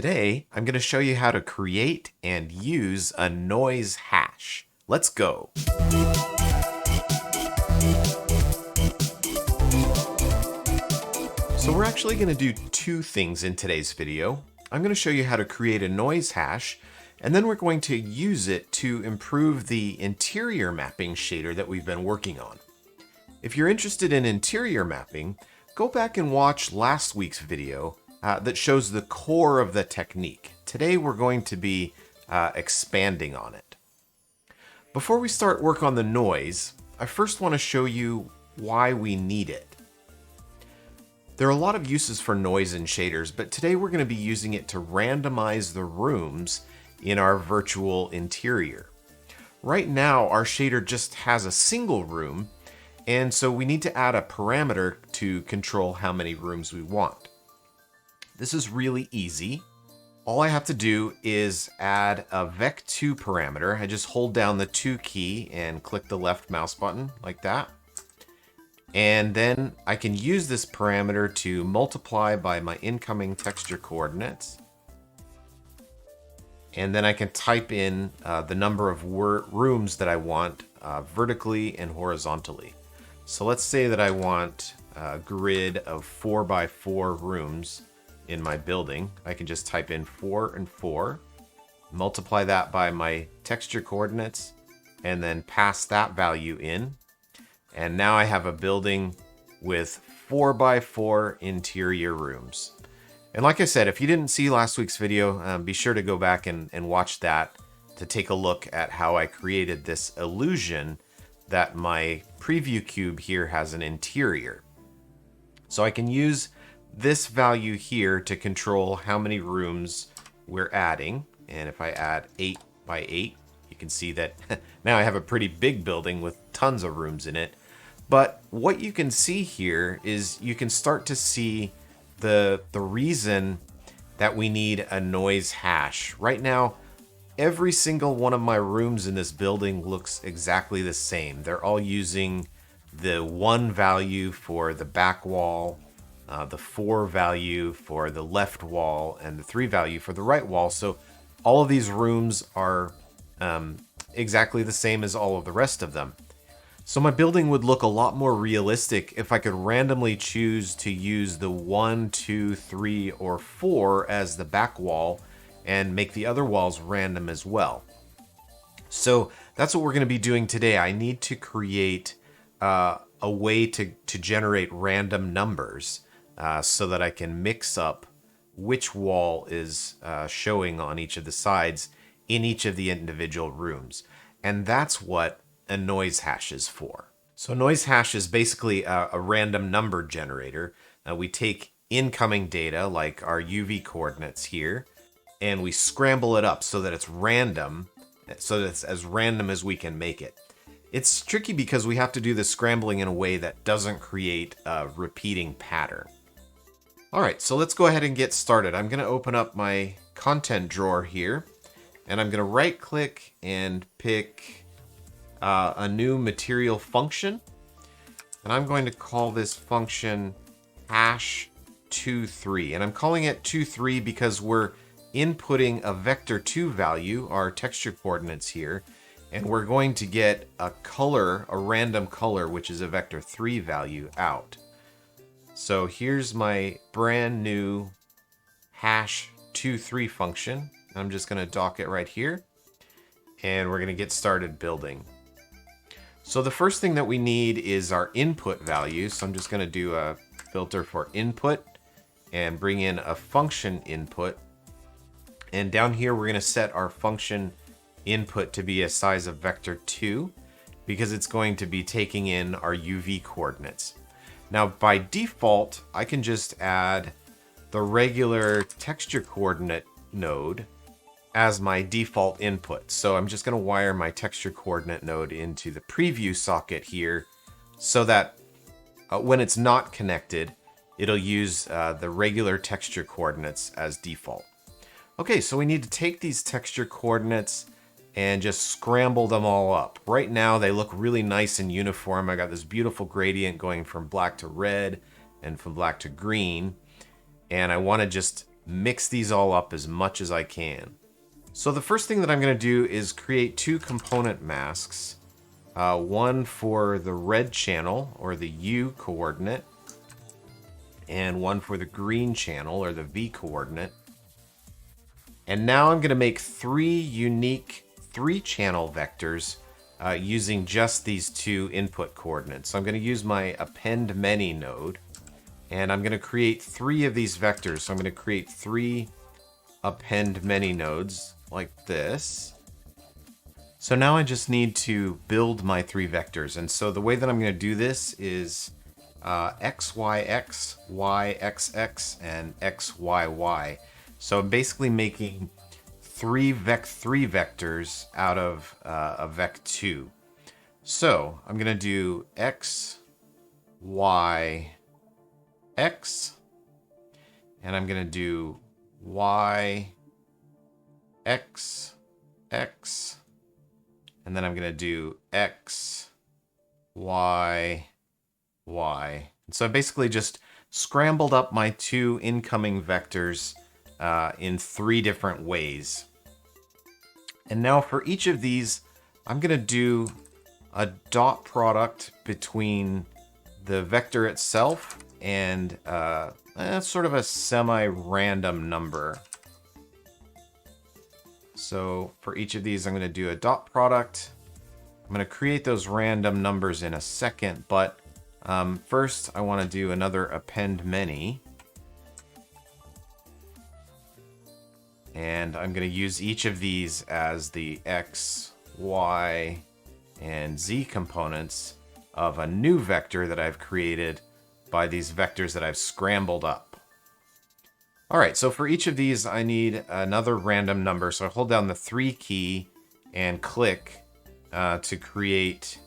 Today, I'm going to show you how to create and use a noise hash. Let's go. So we're actually going to do two things in today's video. I'm going to show you how to create a noise hash, and then we're going to use it to improve the interior mapping shader that we've been working on. If you're interested in interior mapping, go back and watch last week's video that shows the core of the technique. Today we're going to be expanding on it. Before we start work on the noise, I first want to show you why we need it. There are a lot of uses for noise in shaders, but today we're going to be using it to randomize the rooms in our virtual interior. Right now our shader just has a single room, and so we need to add a parameter to control how many rooms we want. This is really easy. All I have to do is add a vec2 parameter. I just hold down the 2 key and click the left mouse button like that. And then I can use this parameter to multiply by my incoming texture coordinates. And then I can type in the number of rooms that I want vertically and horizontally. So let's say that I want a grid of 4x4 rooms in my building. I can just type in 4 and 4, multiply that by my texture coordinates, and then pass that value in. And now I have a building with 4x4 interior rooms. And like I said, if you didn't see last week's video, be sure to go back and watch that to take a look at how I created this illusion that my preview cube here has an interior. So I can use this value here to control how many rooms we're adding. And if I add 8 by 8, you can see that now I have a pretty big building with tons of rooms in it. But what you can see here is you can start to see the reason that we need a noise hash. Right now, every single one of my rooms in this building looks exactly the same. They're all using the 1 value for the back wall, the 4 value for the left wall, and the 3 value for the right wall. So all of these rooms are exactly the same as all of the rest of them. So my building would look a lot more realistic if I could randomly choose to use the 1, 2, 3, or 4 as the back wall and make the other walls random as well. So that's what we're going to be doing today. I need to create a way to generate random numbers so that I can mix up which wall is showing on each of the sides in each of the individual rooms. And that's what a noise hash is for. So a noise hash is basically a random number generator. We take incoming data like our UV coordinates here, and we scramble it up so that it's random, so that it's as random as we can make it. It's tricky because we have to do the scrambling in a way that doesn't create a repeating pattern. All right, so let's go ahead and get started. I'm going to open up my content drawer here, and I'm going to right click and pick a new material function. And I'm going to call this function hash23. And I'm calling it 23 because we're inputting a vector2 value, our texture coordinates here, and we're going to get a color, a random color, which is a vector3 value out. So here's my brand new hash23 function. I'm just going to dock it right here, and we're going to get started building. So the first thing that we need is our input value. So I'm just going to do a filter for input and bring in a function input. And down here, we're going to set our function input to be a size of vector2 because it's going to be taking in our UV coordinates. Now, by default, I can just add the regular texture coordinate node as my default input. So I'm just going to wire my texture coordinate node into the preview socket here so that when it's not connected, it'll use the regular texture coordinates as default. Okay, so we need to take these texture coordinates and just scramble them all up. Right now, they look really nice and uniform. I got this beautiful gradient going from black to red and from black to green. And I want to just mix these all up as much as I can. So the first thing that I'm going to do is create two component masks. One for the red channel, or the U coordinate, and one for the green channel, or the V coordinate. And now I'm going to make three unique 3-channel vectors using just these two input coordinates. So I'm going to use my append many node, and I'm going to create 3 of these vectors. So I'm going to create 3 append many nodes like this. So now I just need to build my 3 vectors. And so the way that I'm going to do this is XYX, YXX, and XYY. So I'm basically making 3 vec3 vectors out of a vec2. So I'm going to do X, Y, X, and I'm going to do Y, X, X, and then I'm going to do X, Y, Y. And so I basically just scrambled up my 2 incoming vectors in 3 different ways. And now for each of these, I'm going to do a dot product between the vector itself and sort of a semi-random number. So for each of these, I'm going to do a dot product. I'm going to create those random numbers in a second, but first I want to do another append many. And I'm going to use each of these as the X, Y, and Z components of a new vector that I've created by these vectors that I've scrambled up. All right, so for each of these, I need another random number. So I hold down the 3 key and click to create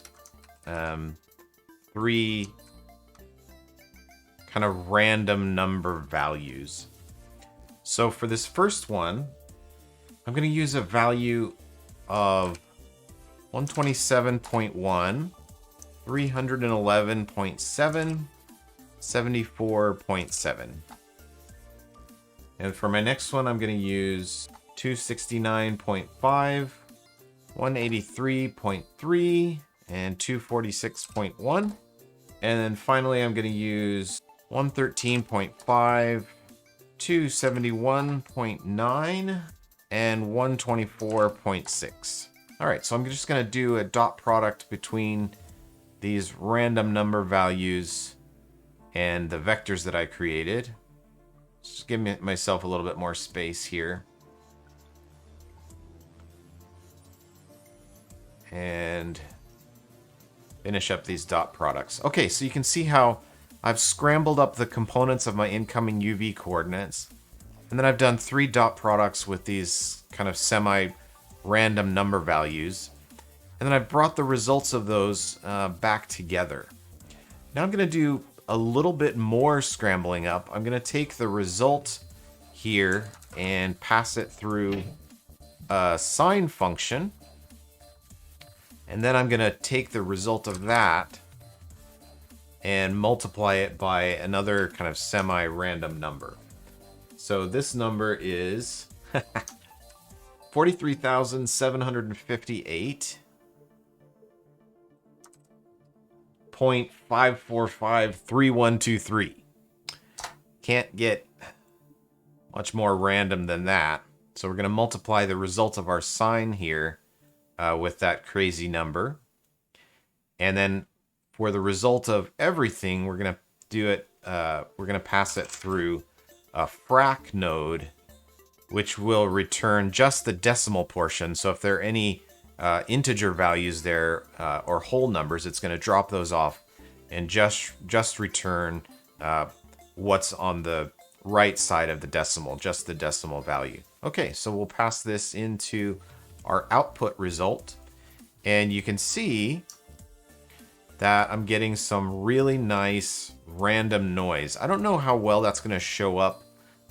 3 kind of random number values. So for this first one, I'm going to use a value of 127.1, 311.7, 74.7. And for my next one, I'm going to use 269.5, 183.3, and 246.1. And then finally, I'm going to use 113.5, 271.9, and 124.6. All right, so I'm just going to do a dot product between these random number values and the vectors that I created. Just give myself a little bit more space here. And finish up these dot products. Okay, so you can see how I've scrambled up the components of my incoming UV coordinates. And then I've done 3 dot products with these kind of semi-random number values. And then I've brought the results of those back together. Now I'm going to do a little bit more scrambling up. I'm going to take the result here and pass it through a sine function. And then I'm going to take the result of that and multiply it by another kind of semi-random number. So this number is 43,758.5453123. Can't get much more random than that. So we're going to multiply the result of our sine here with that crazy number. And then for the result of everything, we're going to do it, we're going to pass it through a frac node, which will return just the decimal portion. So if there are any integer values there or whole numbers, it's going to drop those off and just return what's on the right side of the decimal, just the decimal value. Okay, so we'll pass this into our output result, and you can see that I'm getting some really nice random noise. I don't know how well that's going to show up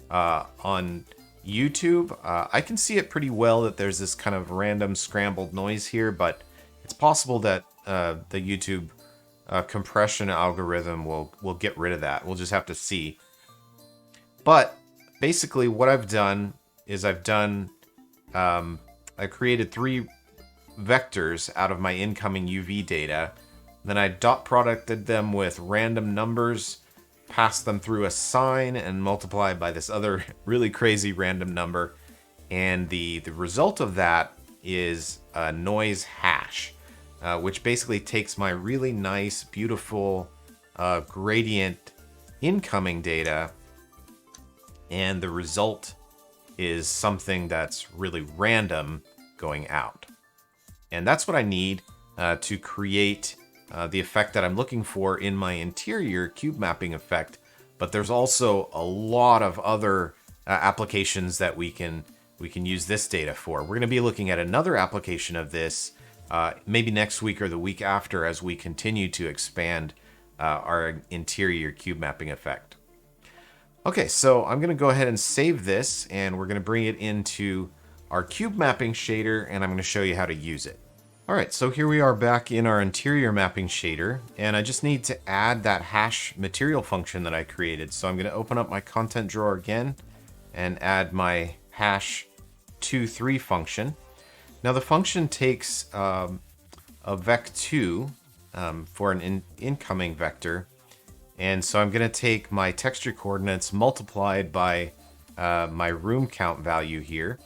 on YouTube. I can see it pretty well that there's this kind of random scrambled noise here, but it's possible that the YouTube compression algorithm will get rid of that. We'll just have to see. But basically what I've done is I created 3 vectors out of my incoming UV data. Then I dot producted them with random numbers, passed them through a sine, and multiplied by this other really crazy random number. And the result of that is a noise hash, which basically takes my really nice, beautiful gradient incoming data, and the result is something that's really random going out. And that's what I need to create the effect that I'm looking for in my interior cube mapping effect. But there's also a lot of other applications that we can use this data for. We're going to be looking at another application of this maybe next week or the week after as we continue to expand our interior cube mapping effect. Okay, so I'm going to go ahead and save this, and we're going to bring it into our cube mapping shader, and I'm going to show you how to use it. All right, so here we are back in our interior mapping shader, and I just need to add that hash material function that I created. So I'm going to open up my content drawer again and add my hash 23 function. Now the function takes a vec2 for an incoming vector. And so I'm going to take my texture coordinates multiplied by my room count value here.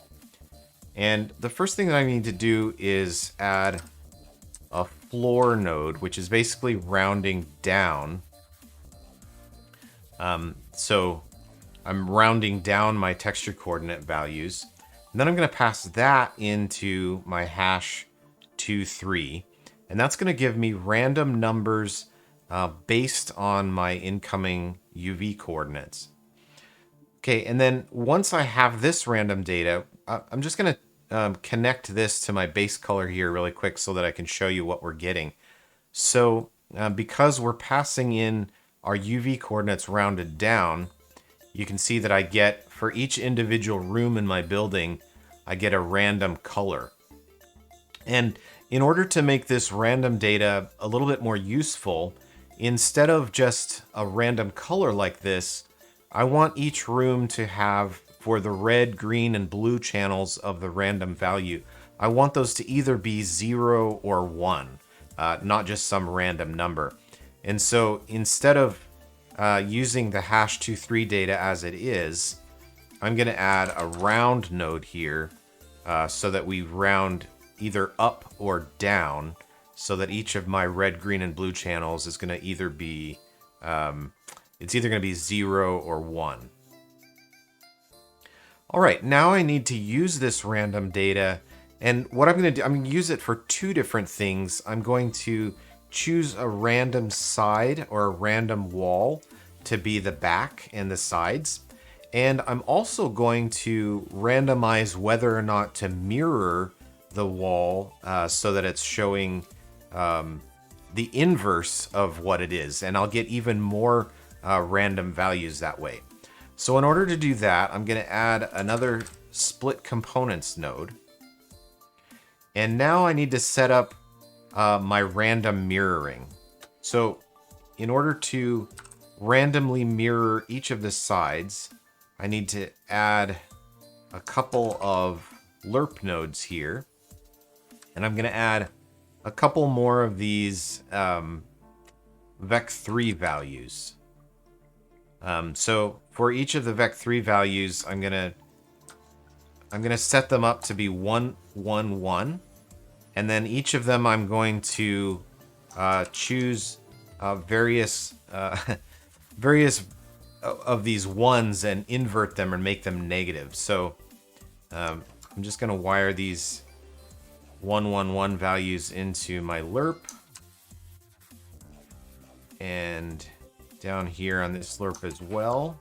And the first thing that I need to do is add a floor node, which is basically rounding down. So I'm rounding down my texture coordinate values. And then I'm going to pass that into my hash 23. And that's going to give me random numbers based on my incoming UV coordinates. Okay, and then once I have this random data, I'm just going to connect this to my base color here really quick so that I can show you what we're getting. So because we're passing in our UV coordinates rounded down, you can see that I get, for each individual room in my building, I get a random color. And in order to make this random data a little bit more useful, instead of just a random color like this, I want each room to have, for the red, green, and blue channels of the random value, I want those to either be 0 or 1, not just some random number. And so instead of using the hash 23 data as it is, I'm going to add a round node here so that we round either up or down, so that each of my red, green, and blue channels is going to either be, it's either going to be 0 or 1. All right, now I need to use this random data, and what I'm going to do, I'm going to use it for 2 different things. I'm going to choose a random side or a random wall to be the back and the sides. And I'm also going to randomize whether or not to mirror the wall so that it's showing the inverse of what it is. And I'll get even more random values that way. So in order to do that, I'm going to add another split components node. And now I need to set up my random mirroring. So in order to randomly mirror each of the sides, I need to add a couple of lerp nodes here. And I'm going to add a couple more of these vec3 values. So for each of the vec3 values, I'm gonna set them up to be 1, 1, 1, and then each of them I'm going to choose various of these ones and invert them and make them negative. So I'm just gonna wire these 1, 1, 1 values into my lerp, and down here on this lerp as well.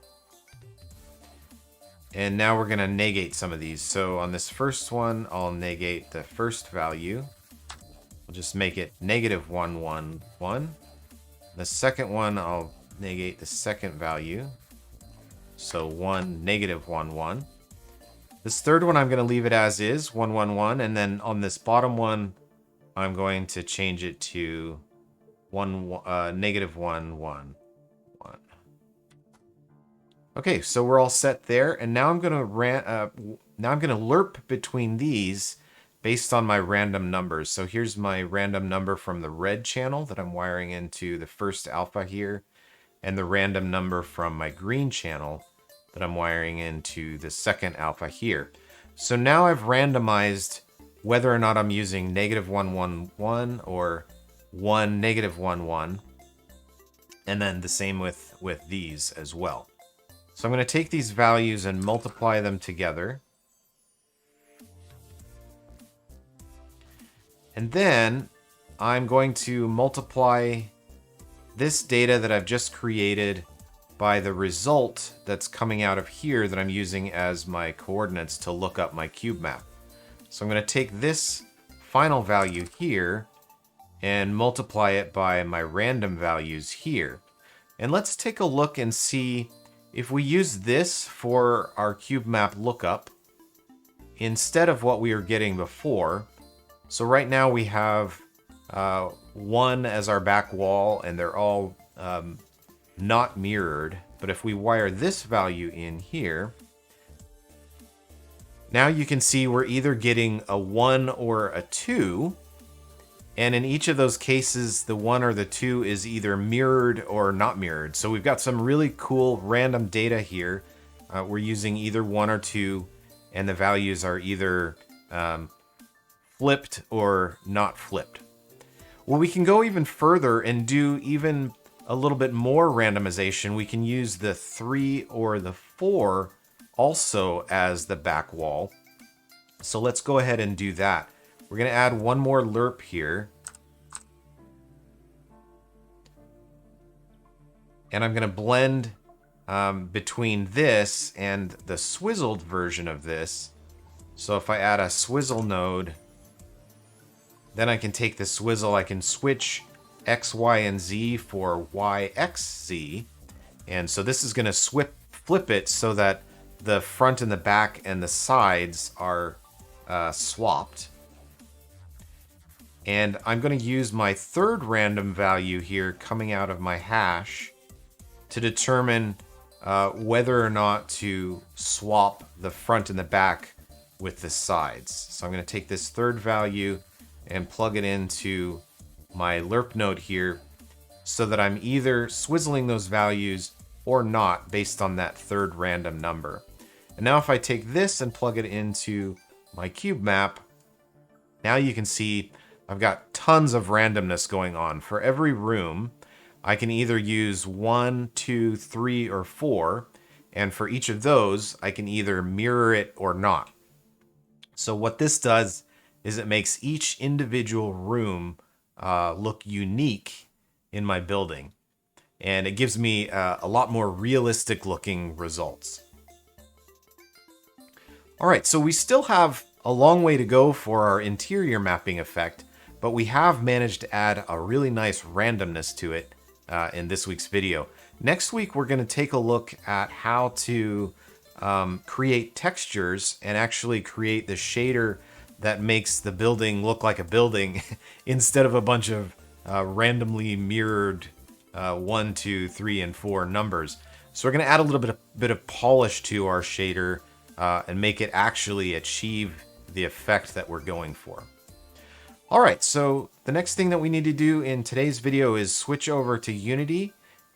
And now we're gonna negate some of these. So on this first one, I'll negate the first value. We'll just make it negative 1, 1, 1. The second one, I'll negate the second value. So 1, negative 1, 1. This third one, I'm going to leave it as is, 1, 1, 1. And then on this bottom one, I'm going to change it to negative 1, 1, 1. Okay, so we're all set there, and now I'm gonna lerp between these based on my random numbers. So here's my random number from the red channel that I'm wiring into the first alpha here, and the random number from my green channel that I'm wiring into the second alpha here. So now I've randomized whether or not I'm using -111 or 1 -11, and then the same with these as well. So I'm going to take these values and multiply them together. And then I'm going to multiply this data that I've just created by the result that's coming out of here that I'm using as my coordinates to look up my cube map. So I'm going to take this final value here and multiply it by my random values here. And let's take a look and see if we use this for our cube map lookup instead of what we were getting before. So right now we have 1 as our back wall, and they're all not mirrored. But if we wire this value in here, now you can see we're either getting a 1 or a 2. And in each of those cases, the 1 or the 2 is either mirrored or not mirrored. So we've got some really cool random data here. We're using either 1 or 2, and the values are either flipped or not flipped. Well, we can go even further and do even a little bit more randomization. We can use the 3 or the 4 also as the back wall. So let's go ahead and do that. We're going to add one more lerp here. And I'm going to blend between this and the swizzled version of this. So if I add a swizzle node, then I can take the swizzle, I can switch X, Y, and Z for Y, X, Z. And so this is going to flip it so that the front and the back and the sides are swapped. And I'm going to use my third random value here coming out of my hash to determine whether or not to swap the front and the back with the sides. So I'm going to take this third value and plug it into my lerp node here so that I'm either swizzling those values or not based on that third random number. And now if I take this and plug it into my cube map, now you can see I've got tons of randomness going on. For every room, I can either use 1, 2, 3, or 4, and for each of those, I can either mirror it or not. So what this does is it makes each individual room look unique in my building, and it gives me a lot more realistic looking results. All right, so we still have a long way to go for our interior mapping effect, but we have managed to add a really nice randomness to it in this week's video. Next week, we're going to take a look at how to create textures and actually create the shader that makes the building look like a building instead of a bunch of randomly mirrored 1, 2, 3, and 4 numbers. So we're going to add a little bit of polish to our shader and make it actually achieve the effect that we're going for. All right, so the next thing that we need to do in today's video is switch over to Unity,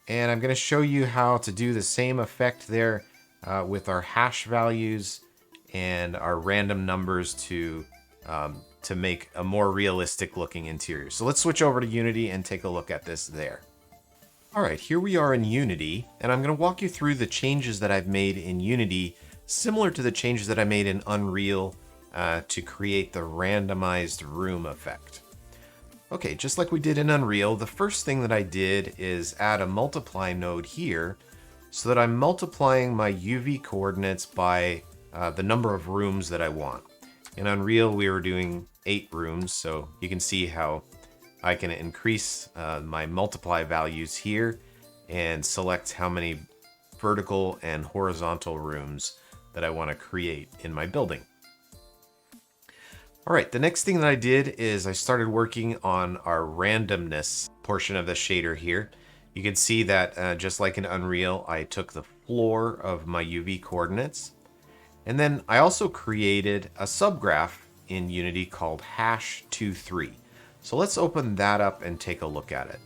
and I'm going to show you how to do the same effect there with our hash values and our random numbers to make a more realistic looking interior. So let's switch over to Unity and take a look at this there. All right, here we are in Unity, and I'm going to walk you through the changes that I've made in Unity, similar to the changes that I made in Unreal to create the randomized room effect. Okay, just like we did in Unreal, the first thing that I did is add a multiply node here so that I'm multiplying my UV coordinates by the number of rooms that I want. In Unreal, we were doing 8 rooms, so you can see how I can increase my multiply values here and select how many vertical and horizontal rooms that I want to create in my building. All right, the next thing that I did is I started working on our randomness portion of the shader here. You can see that just like in Unreal, I took the floor of my UV coordinates. And then I also created a subgraph in Unity called hash23. So let's open that up and take a look at it.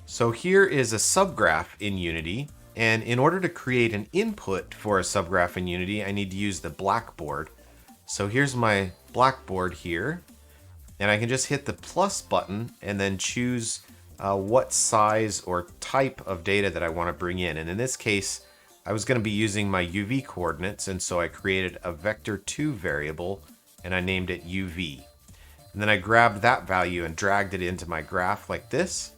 So here is a subgraph in Unity. And in order to create an input for a subgraph in Unity, I need to use the blackboard. So here's my blackboard here. And I can just hit the plus button and then choose what size or type of data that I want to bring in. And in this case, I was going to be using my UV coordinates, and so I created a vector2 variable and I named it UV. And then I grabbed that value and dragged it into my graph like this.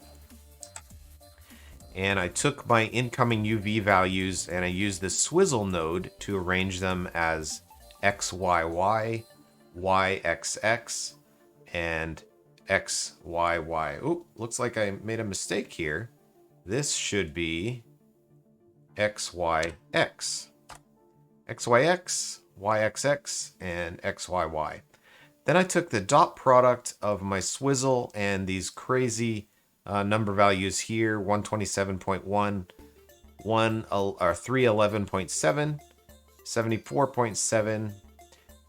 And I took my incoming UV values and I used the swizzle node to arrange them as XYY, YXX, and XYY. Oop, looks like I made a mistake here. This should be XYX. XYX, YXX, and XYY. Then I took the dot product of my swizzle and these crazy number values here, 127.1, 311.7, 74.7,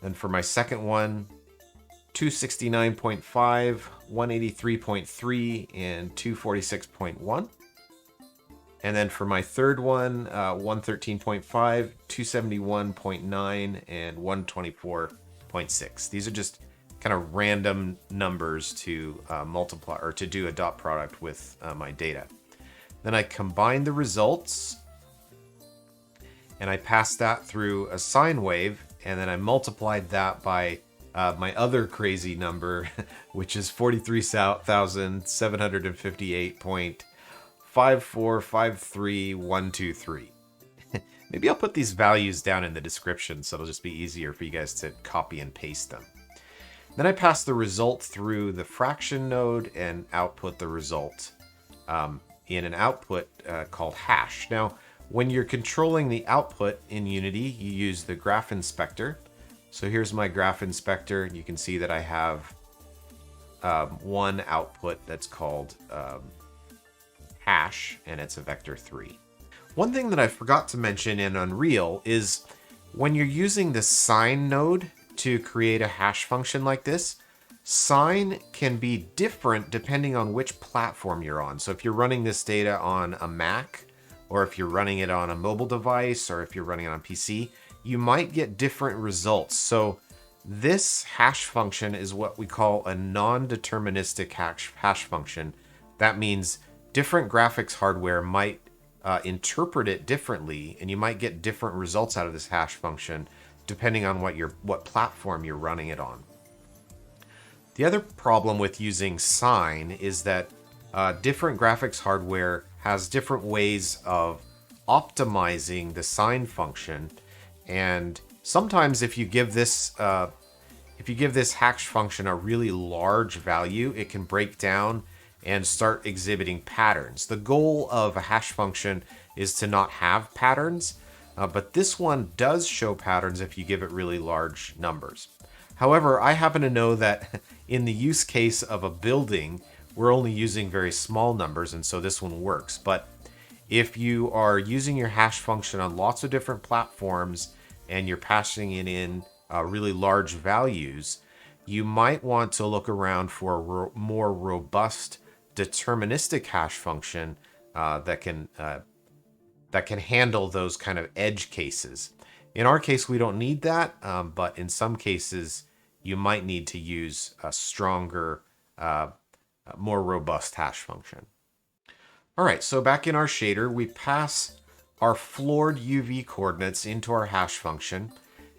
and for my second one, 269.5, 183.3, and 246.1. And then for my third one, 113.5, 271.9, and 124.6. These are just kind of random numbers to multiply or to do a dot product with my data. Then I combine the results and I passed that through a sine wave, and then I multiplied that by my other crazy number, which is 43,758.5453123. Maybe I'll put these values down in the description so it'll just be easier for you guys to copy and paste them. Then I pass the result through the fraction node and output the result in an output called hash. Now, when you're controlling the output in Unity, you use the graph inspector. So here's my graph inspector. You can see that I have one output that's called hash, and it's a vector3. One thing that I forgot to mention in Unreal is when you're using the sine node to create a hash function like this, sine can be different depending on which platform you're on. So if you're running this data on a Mac, or if you're running it on a mobile device, or if you're running it on PC, you might get different results. So this hash function is what we call a non-deterministic hash function. That means different graphics hardware might interpret it differently, and you might get different results out of this hash function depending on what platform you're running it on. The other problem with using sine is that different graphics hardware has different ways of optimizing the sine function, and sometimes if you give this hash function a really large value, it can break down and start exhibiting patterns. The goal of a hash function is to not have patterns, but this one does show patterns if you give it really large numbers. However, I happen to know that in the use case of a building, we're only using very small numbers, and so this one works. But if you are using your hash function on lots of different platforms and you're passing it in really large values, you might want to look around for a more robust deterministic hash function that can handle those kind of edge cases. In our case, we don't need that, but in some cases, you might need to use a stronger, more robust hash function. All right, so back in our shader, we pass our floored UV coordinates into our hash function,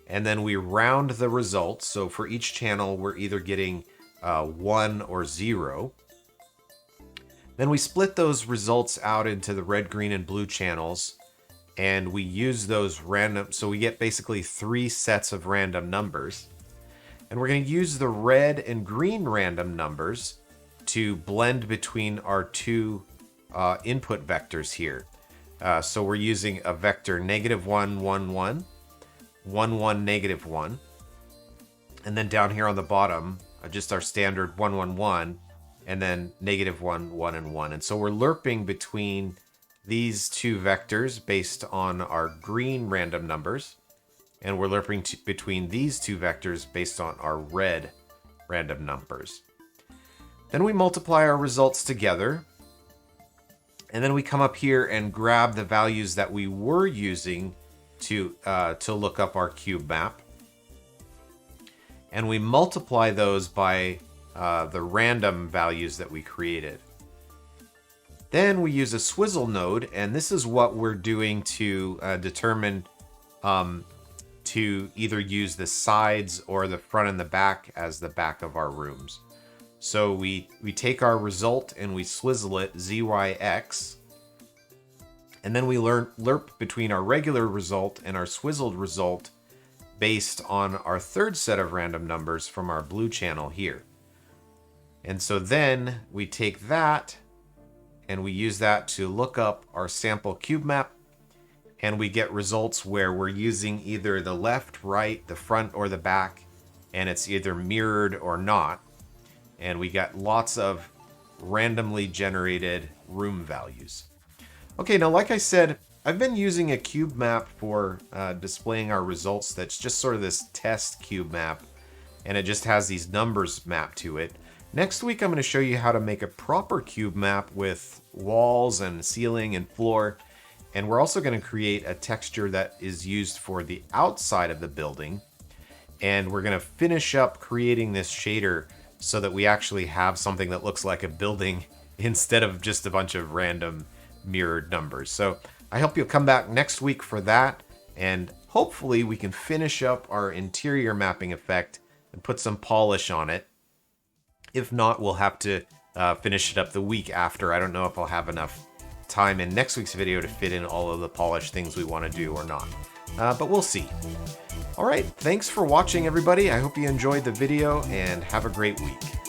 and then we round the results. So for each channel, we're either getting 1 or 0. Then we split those results out into the red, green, and blue channels, and we use those random, so we get basically 3 sets of random numbers. And we're going to use the red and green random numbers to blend between our two input vectors here. So we're using a vector -1, 1, 1, 1, 1, -1. And then down here on the bottom, just our standard 1, 1, 1, and then -1, 1, and 1. And so we're lerping between these two vectors based on our green random numbers, and we're looping between these two vectors based on our red random numbers. Then we multiply our results together, and then we come up here and grab the values that we were using to look up our cube map, and we multiply those by the random values that we created. Then we use a swizzle node, and this is what we're doing to determine to either use the sides or the front and the back as the back of our rooms. So we take our result and we swizzle it ZYX, and then we lerp between our regular result and our swizzled result based on our third set of random numbers from our blue channel here. And so then we take that and we use that to look up our sample cube map, and we get results where we're using either the left, right, the front, or the back, and it's either mirrored or not. And we got lots of randomly generated room values. Okay, now like I said, I've been using a cube map for displaying our results that's just sort of this test cube map, and it just has these numbers mapped to it. Next week, I'm going to show you how to make a proper cube map with walls and ceiling and floor. And we're also going to create a texture that is used for the outside of the building. And we're going to finish up creating this shader so that we actually have something that looks like a building instead of just a bunch of random mirrored numbers. So I hope you'll come back next week for that. And hopefully we can finish up our interior mapping effect and put some polish on it. If not, we'll have to finish it up the week after. I don't know if I'll have enough time in next week's video to fit in all of the polish things we want to do or not. But we'll see. All right, thanks for watching, everybody. I hope you enjoyed the video, and have a great week.